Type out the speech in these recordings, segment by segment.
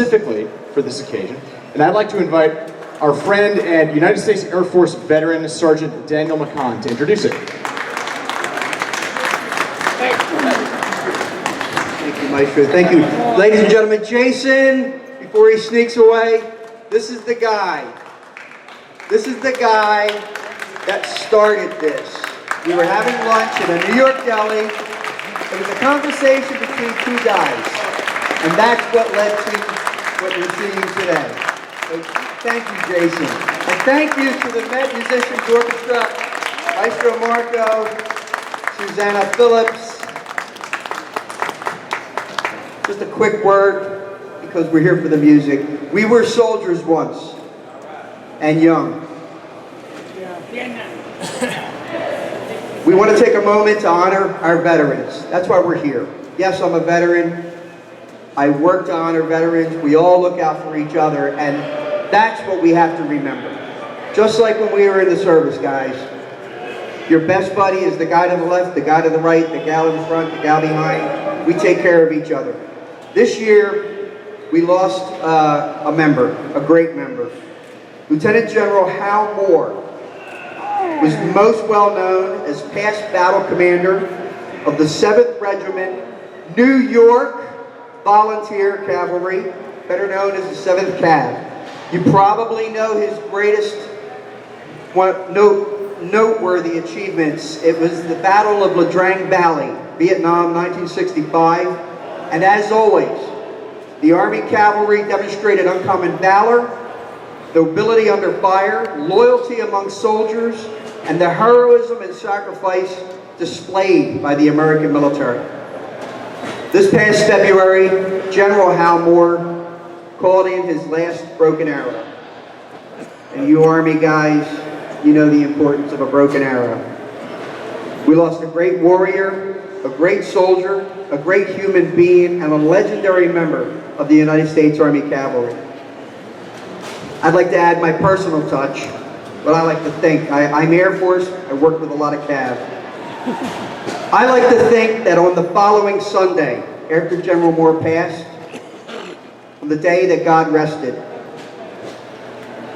specifically for this occasion. And I'd like to invite our friend and United States Air Force veteran, Sergeant Daniel McCaughan, to introduce it. Thank you, Maestro. Thank you. Ladies and gentlemen, Jason, before he sneaks away, this is the guy. This is the guy that started this. We were having lunch in a New York deli. It was a conversation between two guys. And that's what led to what we're seeing today. So thank you, Jason. And thank you to the Met Musicians Orchestra, Maestro Marco, Susanna Phillips. Just a quick word, because we're here for the music. We were soldiers once, and young. We want to take a moment to honor our veterans. That's why we're here. Yes, I'm a veteran. I work to honor veterans. We all look out for each other, and that's what we have to remember. Just like when we were in the service, guys. Your best buddy is the guy to the left, the guy to the right, the gal in front, the gal behind. We take care of each other. This year, we lost a member, a great member. Lieutenant General Hal Moore was most well known as past battle commander of the 7th Regiment, New York Volunteer Cavalry, better known as the 7th Cav. You probably know his greatest noteworthy achievements. It was the Battle of La Drang Valley, Vietnam, 1965. And as always, the Army Cavalry demonstrated uncommon valor, nobility under fire, loyalty among soldiers, and the heroism and sacrifice displayed by the American military. This past February, General Hal Moore called in his last broken arrow. And you Army guys, you know the importance of a broken arrow. We lost a great warrior, a great soldier, a great human being, and a legendary member of the United States Army Cavalry. I'd like to add my personal touch, but I like to think, I'm Air Force, I work with a lot of Cav. I like to think that on the following Sunday, after General Moore passed, on the day that God rested,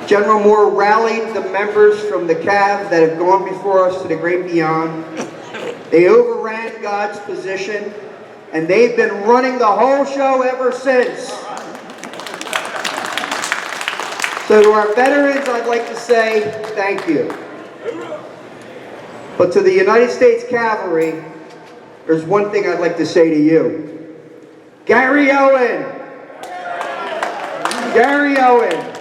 General Moore rallied the members from the Cav that have gone before us to the great beyond. They overran God's position, and they've been running the whole show ever since. So to our veterans, I'd like to say thank you. But to the United States Cavalry, there's one thing I'd like to say to you. Gary Owen! Gary Owen!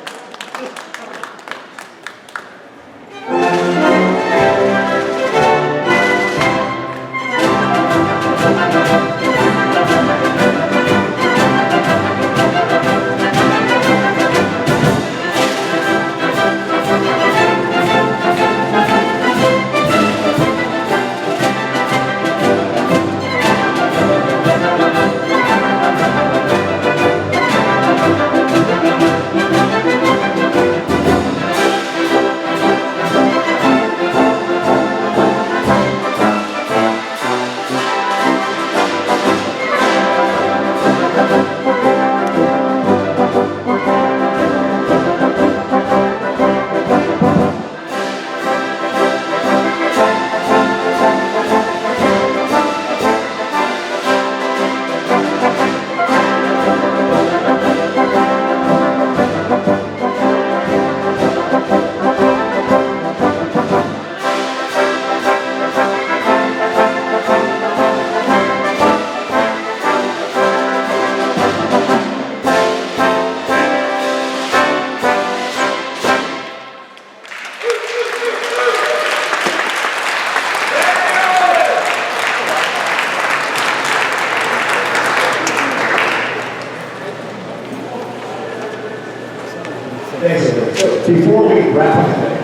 Before we wrap up today,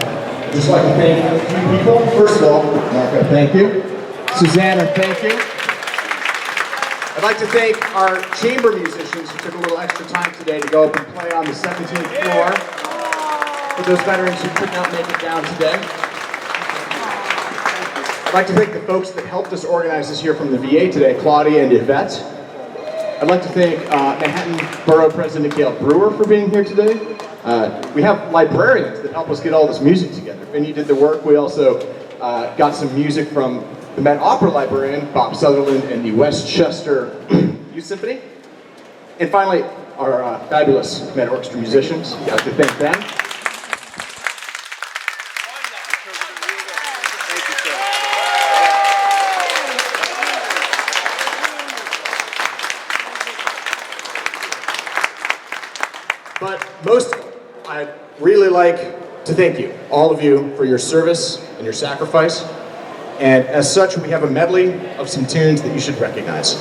I'd just like to thank a few people. First of all, Marco, thank you. Susanna, thank you. I'd like to thank our chamber musicians who took a little extra time today to go up and play on the 17th floor. For those veterans who could not make it down today. I'd like to thank the folks that helped us organize this here from the VA today, Claudia and Yvette. I'd like to thank Manhattan Borough President Gail Brewer for being here today. We have librarians that help us get all this music together. Vinny did the work. We also got some music from the Met Opera librarian, Bob Sutherland, and the Westchester Youth Symphony. And finally, our fabulous Met Orchestra musicians. I'd like to thank them. But most, I'd really like to thank you, all of you, for your service and your sacrifice. And as such, we have a medley of some tunes that you should recognize.